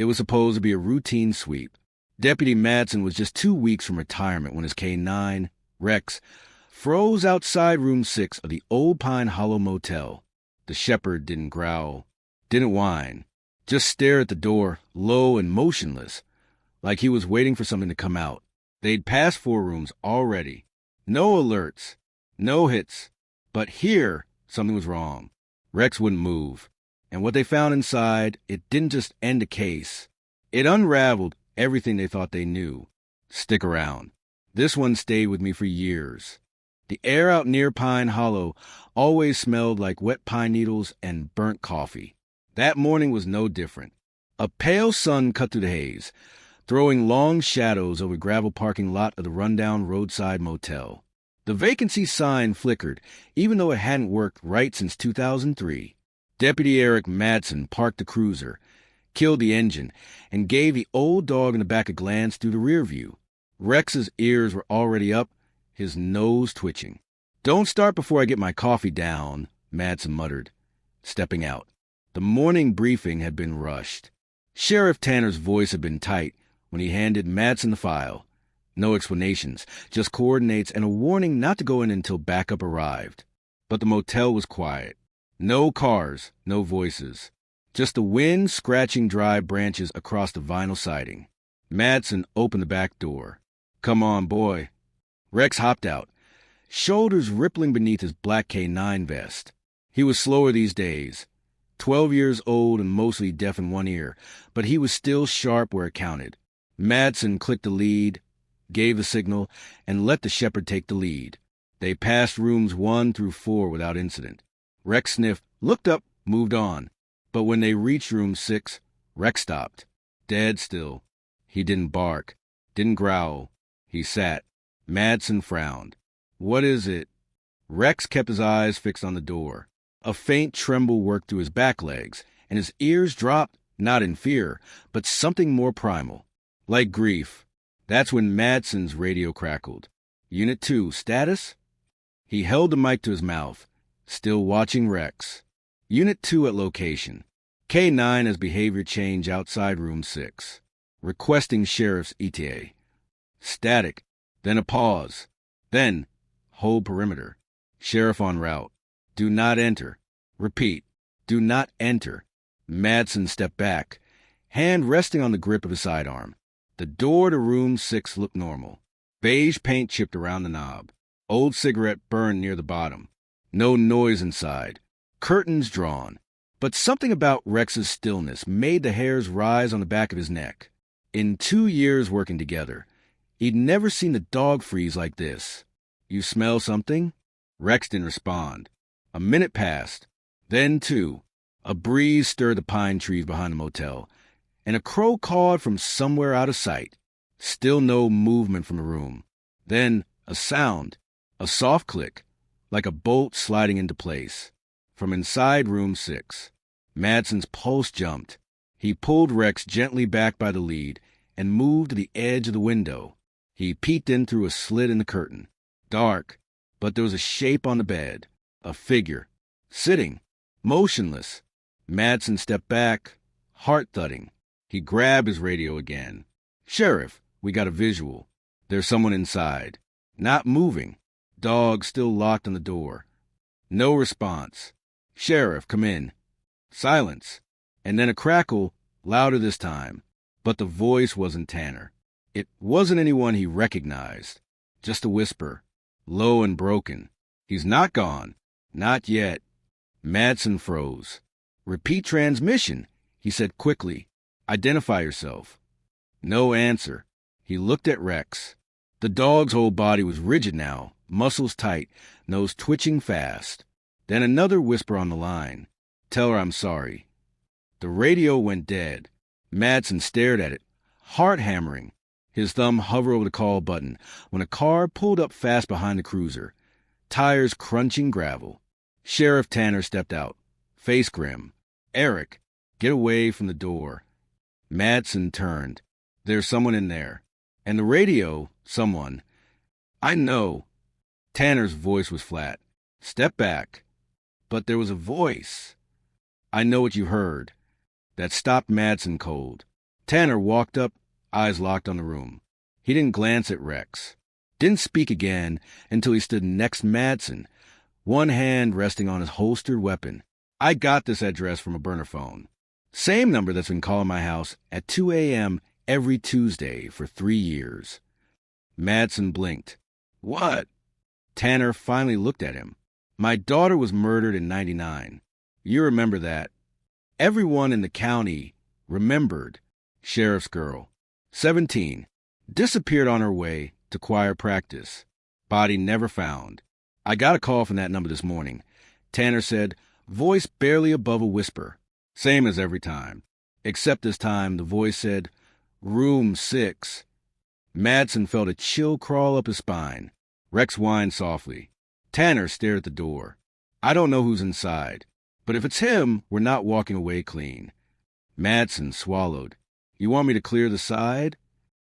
It was supposed to be a routine sweep. Deputy Madsen was just 2 weeks from retirement when his K-9, Rex, froze outside room 6 of the old Pine Hollow Motel. The shepherd didn't growl, didn't whine, just stared at the door, low and motionless, like he was waiting for something to come out. They'd passed 4 rooms already. No alerts, no hits. But here, something was wrong. Rex wouldn't move. And what they found inside, it didn't just end a case. It unraveled everything they thought they knew. Stick around. This one stayed with me for years. The air out near Pine Hollow always smelled like wet pine needles and burnt coffee. That morning was no different. A pale sun cut through the haze, throwing long shadows over the gravel parking lot of the rundown roadside motel. The vacancy sign flickered, even though it hadn't worked right since 2003. Deputy Eric Madsen parked the cruiser, killed the engine, and gave the old dog in the back a glance through the rear view. Rex's ears were already up, his nose twitching. "Don't start before I get my coffee down," Madsen muttered, stepping out. The morning briefing had been rushed. Sheriff Tanner's voice had been tight when he handed Madsen the file. No explanations, just coordinates and a warning not to go in until backup arrived. But the motel was quiet. No cars, no voices. Just the wind scratching dry branches across the vinyl siding. Madsen opened the back door. "Come on, boy." Rex hopped out, shoulders rippling beneath his black K-9 vest. He was slower these days. 12 years old and mostly deaf in one ear, but he was still sharp where it counted. Madsen clicked the lead, gave the signal, and let the shepherd take the lead. They passed rooms 1 through 4 without incident. Rex sniffed, looked up, moved on. But when they reached room 6, Rex stopped. Dead still. He didn't bark, didn't growl. He sat. Madsen frowned. "What is it?" Rex kept his eyes fixed on the door. A faint tremble worked through his back legs, and his ears dropped, not in fear, but something more primal. Like grief. That's when Madsen's radio crackled. "Unit 2, status?" He held the mic to his mouth, still watching Rex. "Unit 2 at location. K-9 has behavior change outside room 6. Requesting sheriff's ETA." Static. Then a pause. Then, hold perimeter. Sheriff en route. "Do not enter." Repeat. "Do not enter." Madsen stepped back, hand resting on the grip of his sidearm. The door to room 6 looked normal. Beige paint chipped around the knob. Old cigarette burned near the bottom. No noise inside. Curtains drawn. But something about Rex's stillness made the hairs rise on the back of his neck. In 2 years working together, he'd never seen the dog freeze like this. "You smell something?" Rex didn't respond. A minute passed. Then 2. A breeze stirred the pine trees behind the motel, and a crow cawed from somewhere out of sight. Still no movement from the room. Then a sound, a soft click, like a bolt sliding into place. From inside room 6, Madsen's pulse jumped. He pulled Rex gently back by the lead and moved to the edge of the window. He peeked in through a slit in the curtain. Dark, but there was a shape on the bed, a figure, sitting, motionless. Madsen stepped back, heart thudding. He grabbed his radio again. "Sheriff, we got a visual. There's someone inside. Not moving. Dog still locked on the door. No response. Sheriff, come in." Silence. And then a crackle, louder this time. But the voice wasn't Tanner. It wasn't anyone he recognized. Just a whisper, low and broken. "He's not gone. Not yet." Madsen froze. "Repeat transmission," he said quickly. "Identify yourself." No answer. He looked at Rex. The dog's whole body was rigid now, muscles tight, nose twitching fast. Then another whisper on the line. "Tell her I'm sorry." The radio went dead. Madsen stared at it, heart hammering. His thumb hovered over the call button when a car pulled up fast behind the cruiser, tires crunching gravel. Sheriff Tanner stepped out, face grim. "Eric, get away from the door." Madsen turned. "There's someone in there." And the radio, someone. "I know." Tanner's voice was flat. "Step back." But there was a voice. "I know what you heard." That stopped Madsen cold. Tanner walked up, eyes locked on the room. He didn't glance at Rex. Didn't speak again until he stood next to Madsen, one hand resting on his holstered weapon. I got this address from a burner phone. Same number that's been calling my house at 2 a.m. every Tuesday for 3 years. Madsen blinked. What? Tanner finally looked at him. My daughter was murdered in '99. You remember that. Everyone in the county remembered. Sheriff's girl, 17, disappeared on her way to choir practice. Body never found. I got a call from that number this morning. Tanner said, voice barely above a whisper. Same as every time. Except this time the voice said, room 6. Madsen felt a chill crawl up his spine. Rex whined softly. Tanner stared at the door. I don't know who's inside, but if it's him, we're not walking away clean. Madsen swallowed. You want me to clear the side?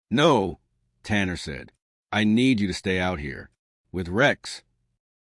No, Tanner said. I need you to stay out here. With Rex.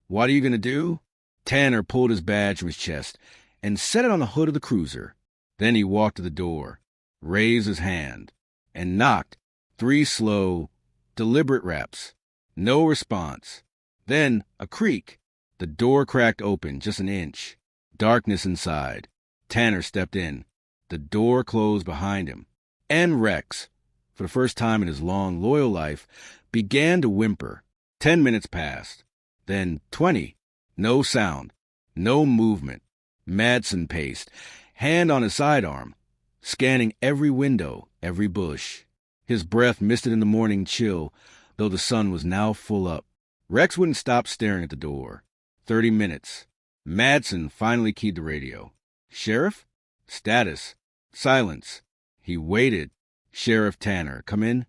What are you going to do? Tanner pulled his badge from his chest and set it on the hood of the cruiser. Then he walked to the door, raised his hand, and knocked 3 slow, deliberate raps. No response. Then a creak. The door cracked open just an inch. Darkness inside. Tanner stepped in. The door closed behind him. And Rex, for the first time in his long, loyal life, began to whimper. 10 minutes passed. Then 20. No sound. No movement. Madsen paced, hand on his sidearm, scanning every window, every bush. His breath misted in the morning chill, though the sun was now full up. Rex wouldn't stop staring at the door. 30 minutes. Madsen finally keyed the radio. Sheriff? Status. Silence. He waited. Sheriff Tanner, come in?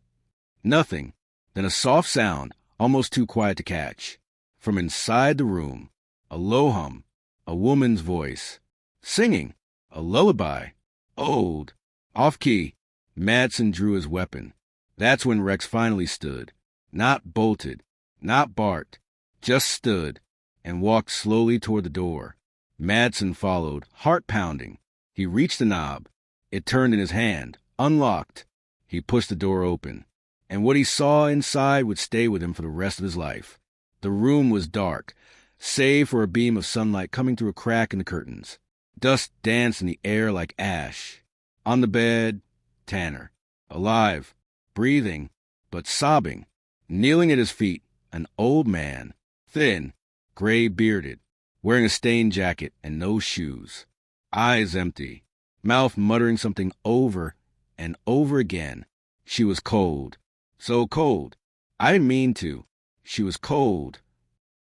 Nothing. Then a soft sound, almost too quiet to catch. From inside the room, a low hum, a woman's voice. Singing. A lullaby. Old. Off key. Madsen drew his weapon. That's when Rex finally stood. Not bolted. Not barked. Just stood. And walked slowly toward the door. Madsen followed, heart pounding. He reached the knob. It turned in his hand, unlocked. He pushed the door open. And what he saw inside would stay with him for the rest of his life. The room was dark, save for a beam of sunlight coming through a crack in the curtains. Dust danced in the air like ash. On the bed, Tanner. Alive, breathing, but sobbing. Kneeling at his feet, an old man, thin, gray-bearded, wearing a stained jacket and no shoes. Eyes empty, mouth muttering something over and over again. She was cold. So cold. I didn't mean to. She was cold.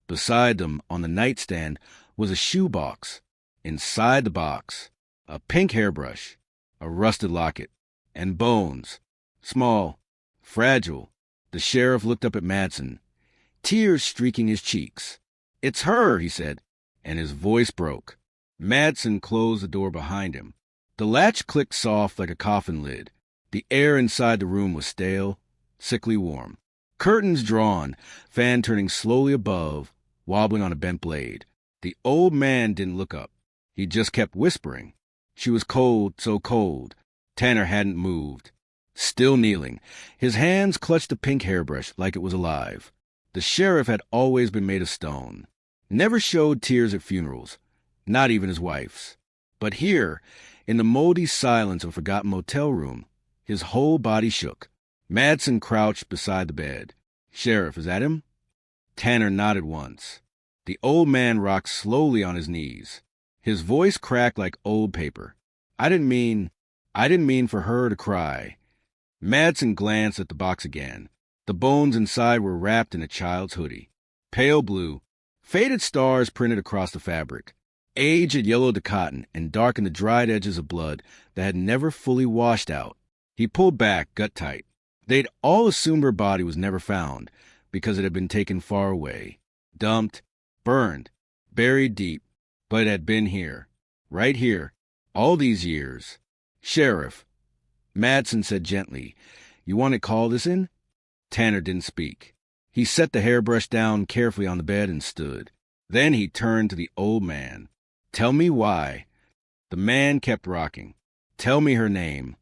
Beside them, on the nightstand, was a shoebox. Inside the box, a pink hairbrush, a rusted locket, and bones. Small, fragile. The sheriff looked up at Madsen, tears streaking his cheeks. It's her, he said, and his voice broke. Madsen closed the door behind him. The latch clicked soft like a coffin lid. The air inside the room was stale, sickly warm. Curtains drawn, fan turning slowly above, wobbling on a bent blade. The old man didn't look up. He just kept whispering. She was cold, so cold. Tanner hadn't moved. Still kneeling, his hands clutched the pink hairbrush like it was alive. The sheriff had always been made of stone. Never showed tears at funerals, not even his wife's. But here, in the moldy silence of a forgotten motel room, his whole body shook. Madsen crouched beside the bed. Sheriff, is that him? Tanner nodded once. The old man rocked slowly on his knees. His voice cracked like old paper. I didn't mean for her to cry. Madsen glanced at the box again. The bones inside were wrapped in a child's hoodie. Pale blue, faded stars printed across the fabric. Age had yellowed the cotton and darkened the dried edges of blood that had never fully washed out. He pulled back, gut tight. They'd all assumed her body was never found because it had been taken far away, dumped, burned, buried deep, but it had been here, right here, all these years. Sheriff, Madsen said gently, you want to call this in? Tanner didn't speak. He set the hairbrush down carefully on the bed and stood. Then he turned to the old man. Tell me why. The man kept rocking. Tell me her name.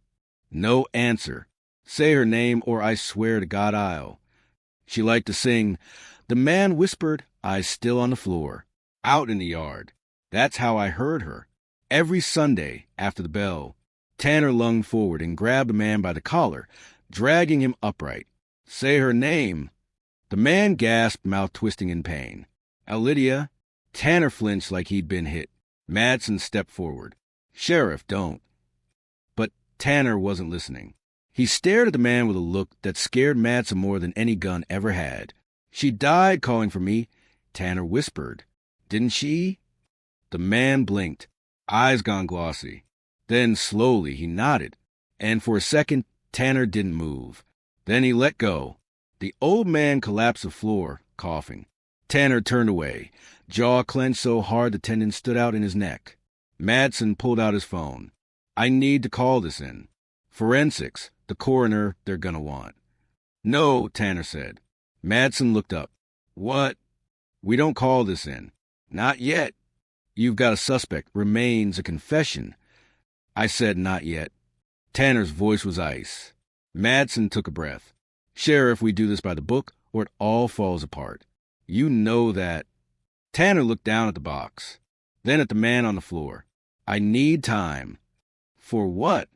No answer. Say her name or I swear to God I'll. She liked to sing. The man whispered, "I's still on the floor." Out in the yard. That's how I heard her. Every Sunday, after the bell, Tanner lunged forward and grabbed the man by the collar, dragging him upright. Say her name. The man gasped, mouth twisting in pain. Lydia. Tanner flinched like he'd been hit. Madsen stepped forward. Sheriff, don't. But Tanner wasn't listening. He stared at the man with a look that scared Madsen more than any gun ever had. She died calling for me, Tanner whispered. Didn't she? The man blinked, eyes gone glossy. Then slowly he nodded, and for a second Tanner didn't move. Then he let go. The old man collapsed to the floor, coughing. Tanner turned away, jaw clenched so hard the tendon stood out in his neck. Madsen pulled out his phone. I need to call this in. Forensics, the coroner they're gonna want. No, Tanner said. Madsen looked up. What? We don't call this in. Not yet. You've got a suspect. Remains a confession. I said not yet. Tanner's voice was ice. Madsen took a breath. Sheriff, we do this by the book, or it all falls apart. You know that. Tanner looked down at the box, then at the man on the floor. I need time. For what?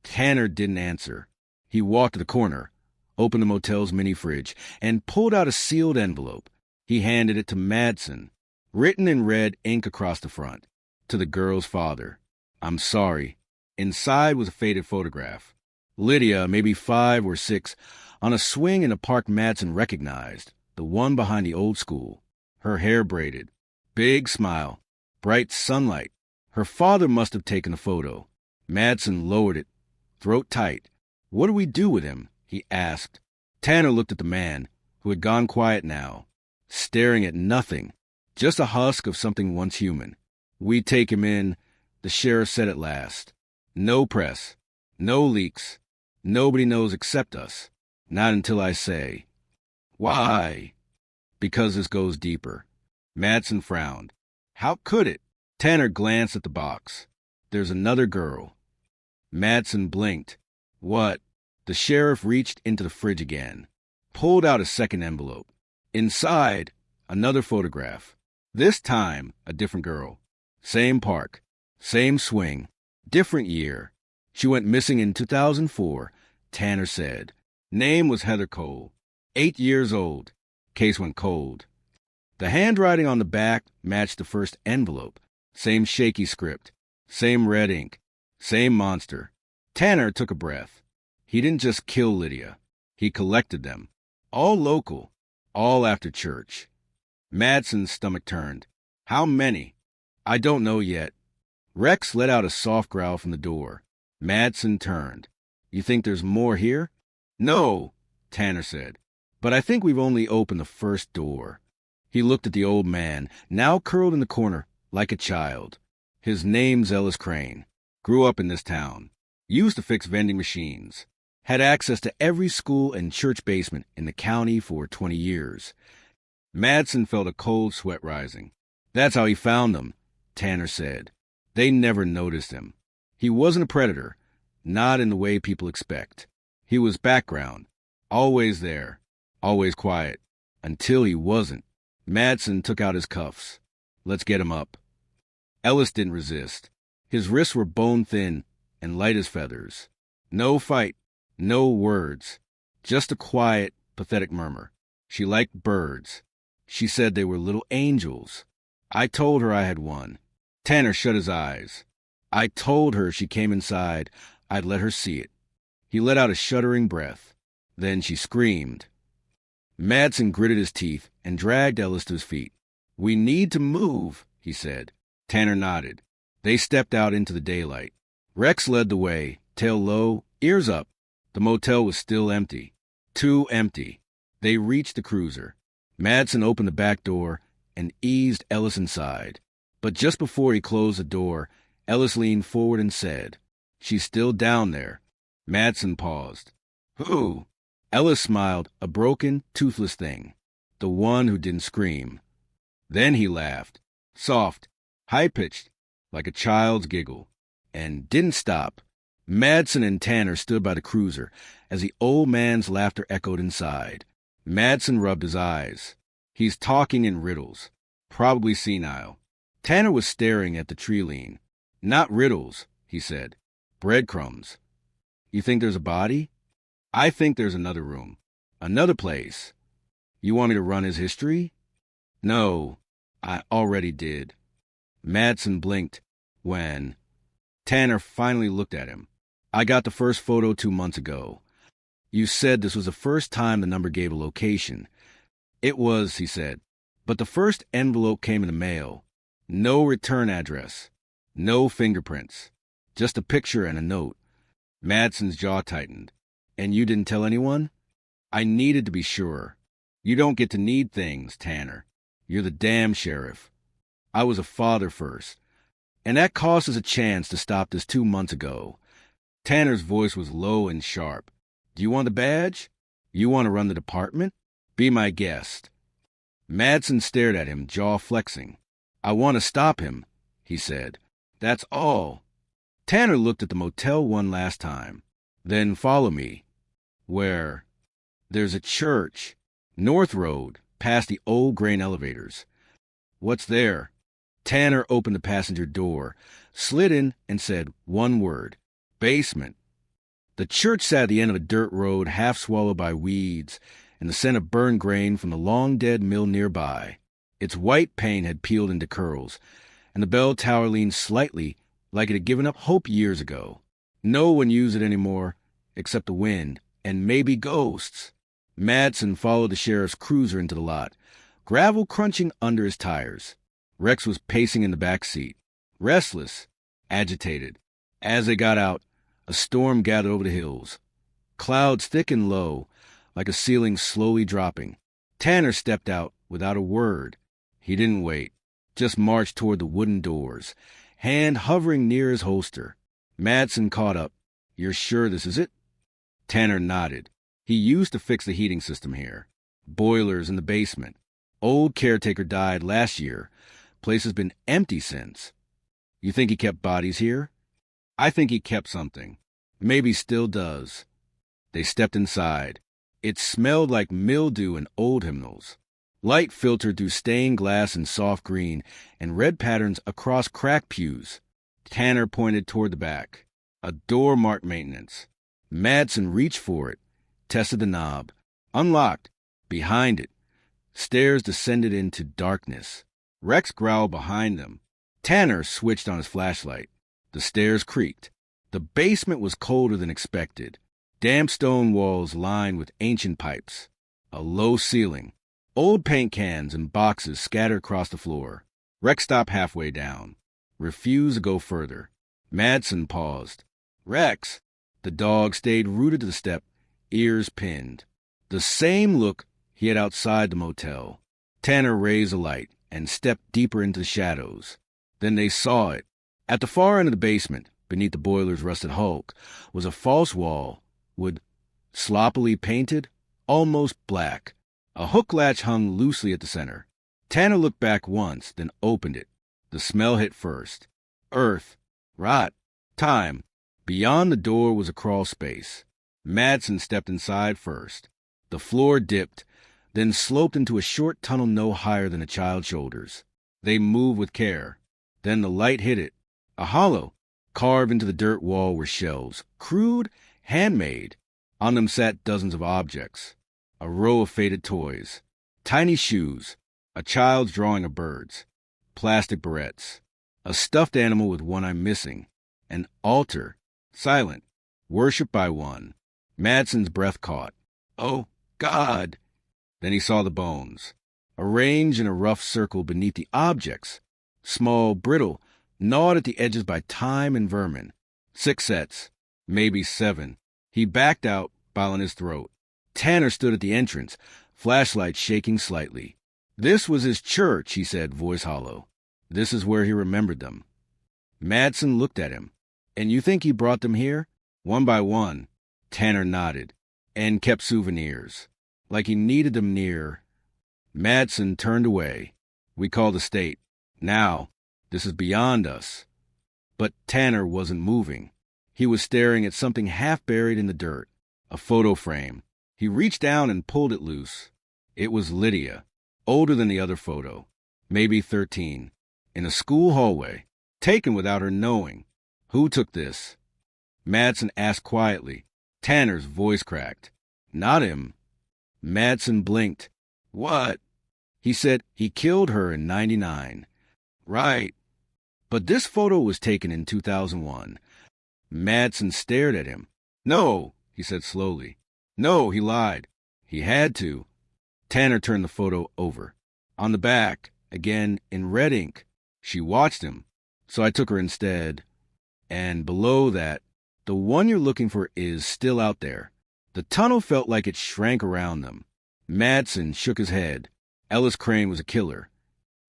Tanner didn't answer. He walked to the corner, opened the motel's mini fridge, and pulled out a sealed envelope. He handed it to Madsen, written in red ink across the front. To the girl's father. I'm sorry. Inside was a faded photograph. Lydia, maybe 5 or 6, on a swing in a park Madsen recognized, the one behind the old school. Her hair braided. Big smile. Bright sunlight. Her father must have taken the photo. Madsen lowered it, throat tight. What do we do with him? He asked. Tanner looked at the man, who had gone quiet now, staring at nothing, just a husk of something once human. We take him in, the sheriff said at last. No press. No leaks. Nobody knows except us. Not until I say. Why? Because this goes deeper. Madsen frowned. How could it? Tanner glanced at the box. There's another girl. Madsen blinked. What? The sheriff reached into the fridge again, pulled out a second envelope. Inside, another photograph. This time, a different girl. Same park, same swing, different year. She went missing in 2004, Tanner said. Name was Heather Cole. 8 years old. Case went cold. The handwriting on the back matched the first envelope. Same shaky script. Same red ink. Same monster. Tanner took a breath. He didn't just kill Lydia. He collected them. All local. All after church. Madsen's stomach turned. How many? I don't know yet. Rex let out a soft growl from the door. Madsen turned. You think there's more here? No, Tanner said. But I think we've only opened the first door. He looked at the old man, now curled in the corner like a child. His name's Ellis Crane. Grew up in this town. Used to fix vending machines. Had access to every school and church basement in the county for 20 years. Madsen felt a cold sweat rising. That's how he found them, Tanner said. They never noticed him. He wasn't a predator, not in the way people expect. He was background, always there, always quiet, until he wasn't. Madsen took out his cuffs. Let's get him up. Ellis didn't resist. His wrists were bone-thin and light as feathers. No fight, no words, just a quiet, pathetic murmur. She liked birds. She said they were little angels. I told her I had one. Tanner shut his eyes. I told her she came inside, I'd let her see it. He let out a shuddering breath. Then she screamed. Madsen gritted his teeth and dragged Ellis to his feet. We need to move, he said. Tanner nodded. They stepped out into the daylight. Rex led the way, tail low, ears up. The motel was still empty. Too empty. They reached the cruiser. Madsen opened the back door and eased Ellis inside. But just before he closed the door, Ellis leaned forward and said, She's still down there. Madsen paused. Who? Ellis smiled, a broken, toothless thing. The one who didn't scream. Then he laughed. Soft, high-pitched, like a child's giggle. And didn't stop. Madsen and Tanner stood by the cruiser as the old man's laughter echoed inside. Madsen rubbed his eyes. He's talking in riddles, probably senile. Tanner was staring at the tree lean. Not riddles, he said. Breadcrumbs. You think there's a body? I think there's another room. Another place. You want me to run his history? No, I already did. Madsen blinked when Tanner finally looked at him. I got the first photo 2 months ago. You said this was the first time the number gave a location. It was, he said, but the first envelope came in the mail. No return address. No fingerprints. Just a picture and a note. Madsen's jaw tightened. And you didn't tell anyone? I needed to be sure. You don't get to need things, Tanner. You're the damn sheriff. I was a father first. And that cost us a chance to stop this 2 months ago. Tanner's voice was low and sharp. Do you want a badge? You want to run the department? Be my guest. Madsen stared at him, jaw flexing. I want to stop him, he said. That's all. Tanner looked at the motel one last time. Then follow me. Where? There's a church. North Road, past the old grain elevators. What's there? Tanner opened the passenger door, slid in, and said one word. Basement. The church sat at the end of a dirt road half swallowed by weeds and the scent of burned grain from the long-dead mill nearby. Its white paint had peeled into curls, and the bell tower leaned slightly like it had given up hope years ago. No one used it anymore, except the wind and maybe ghosts. Madsen followed the sheriff's cruiser into the lot, gravel crunching under his tires. Rex was pacing in the back seat, restless, agitated. As they got out, a storm gathered over the hills. Clouds thick and low, like a ceiling slowly dropping. Tanner stepped out without a word. He didn't wait, just marched toward the wooden doors, hand hovering near his holster. Madsen caught up. You're sure this is it? Tanner nodded. He used to fix the heating system here. Boilers in the basement. Old caretaker died last year. Place has been empty since. You think he kept bodies here? I think he kept something. Maybe still does. They stepped inside. It smelled like mildew and old hymnals. Light filtered through stained glass in soft green and red patterns across cracked pews. Tanner pointed toward the back. A door marked maintenance. Madsen reached for it, tested the knob. Unlocked. Behind it. Stairs descended into darkness. Rex growled behind them. Tanner switched on his flashlight. The stairs creaked. The basement was colder than expected. Damp stone walls lined with ancient pipes. A low ceiling. Old paint cans and boxes scattered across the floor. Rex stopped halfway down. Refused to go further. Madsen paused. Rex! The dog stayed rooted to the step, ears pinned. The same look he had outside the motel. Tanner raised a light and stepped deeper into the shadows. Then they saw it. At the far end of the basement, beneath the boiler's rusted hulk, was a false wall, wood sloppily painted, almost black. A hook latch hung loosely at the center. Tanner looked back once, then opened it. The smell hit first. Earth, rot, time. Beyond the door was a crawl space. Madsen stepped inside first. The floor dipped, then sloped into a short tunnel no higher than a child's shoulders. They moved with care. Then the light hit it. A hollow. Carved into the dirt wall were shelves, crude, handmade. On them sat dozens of objects. A row of faded toys. Tiny shoes. A child's drawing of birds. Plastic barrettes. A stuffed animal with one eye missing. An altar. Silent. Worshipped by one. Madsen's breath caught. Oh, God! Then he saw the bones. Arranged in a rough circle beneath the objects. Small, brittle, gnawed at the edges by time and vermin. 6 sets. Maybe 7. He backed out, bile in his throat. Tanner stood at the entrance, flashlight shaking slightly. This was his church, he said, voice hollow. This is where he remembered them. Madsen looked at him. And you think he brought them here? One by one. Tanner nodded. And kept souvenirs. Like he needed them near. Madsen turned away. We call the state. Now, this is beyond us. But Tanner wasn't moving. He was staring at something half buried in the dirt, a photo frame. He reached down and pulled it loose. It was Lydia, older than the other photo, maybe 13, in a school hallway, taken without her knowing. Who took this? Madsen asked quietly. Tanner's voice cracked. Not him. Madsen blinked. What? He said he killed her in 99. Right. But this photo was taken in 2001. Madsen stared at him. No, he said slowly. No, he lied. He had to. Tanner turned the photo over. On the back, again in red ink. She watched him, so I took her instead. And below that, the one you're looking for is still out there. The tunnel felt like it shrank around them. Madsen shook his head. Ellis Crane was a killer.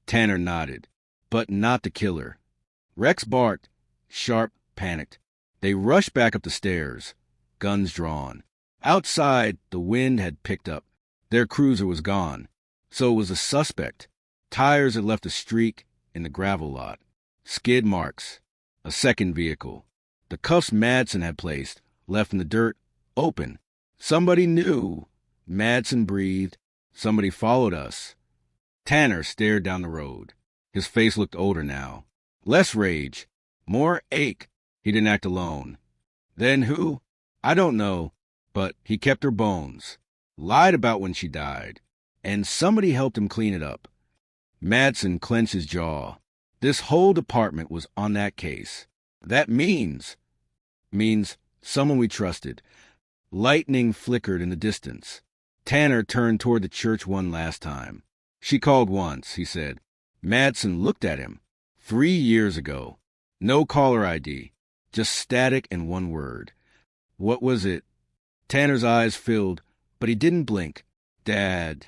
Tanner nodded, but not the killer. Rex barked, sharp, panicked. They rushed back up the stairs, guns drawn. Outside, the wind had picked up. Their cruiser was gone. So it was a suspect. Tires had left a streak in the gravel lot. Skid marks. A second vehicle. The cuffs Madsen had placed, left in the dirt, open. Somebody knew. Madsen breathed. Somebody followed us. Tanner stared down the road. His face looked older now. Less rage. More ache. He didn't act alone. Then who? I don't know. But he kept her bones. Lied about when she died. And somebody helped him clean it up. Madsen clenched his jaw. This whole department was on that case. That means someone we trusted. Lightning flickered in the distance. Tanner turned toward the church one last time. She called once, he said. Madsen looked at him. 3 years ago. No caller ID. Just static and one word. What was it? Tanner's eyes filled, but he didn't blink. Dad.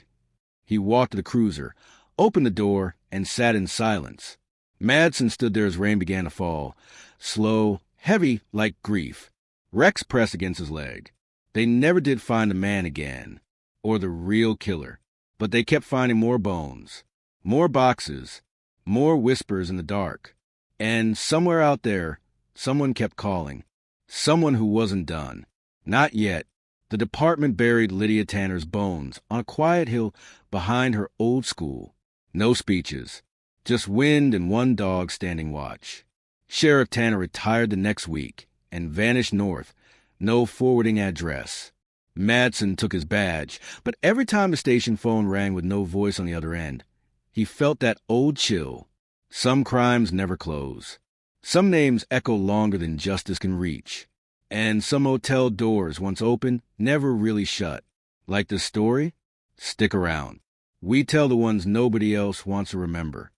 He walked to the cruiser, opened the door, and sat in silence. Madsen stood there as rain began to fall. Slow, heavy like grief. Rex pressed against his leg. They never did find the man again, or the real killer. But they kept finding more bones, more boxes, more whispers in the dark. And somewhere out there, someone kept calling. Someone who wasn't done. Not yet. The department buried Lydia Tanner's bones on a quiet hill behind her old school. No speeches. Just wind and one dog standing watch. Sheriff Tanner retired the next week and vanished north. No forwarding address. Madsen took his badge, but every time the station phone rang with no voice on the other end, he felt that old chill. Some crimes never close. Some names echo longer than justice can reach. And some motel doors, once open, never really shut. Like this story? Stick around. We tell the ones nobody else wants to remember.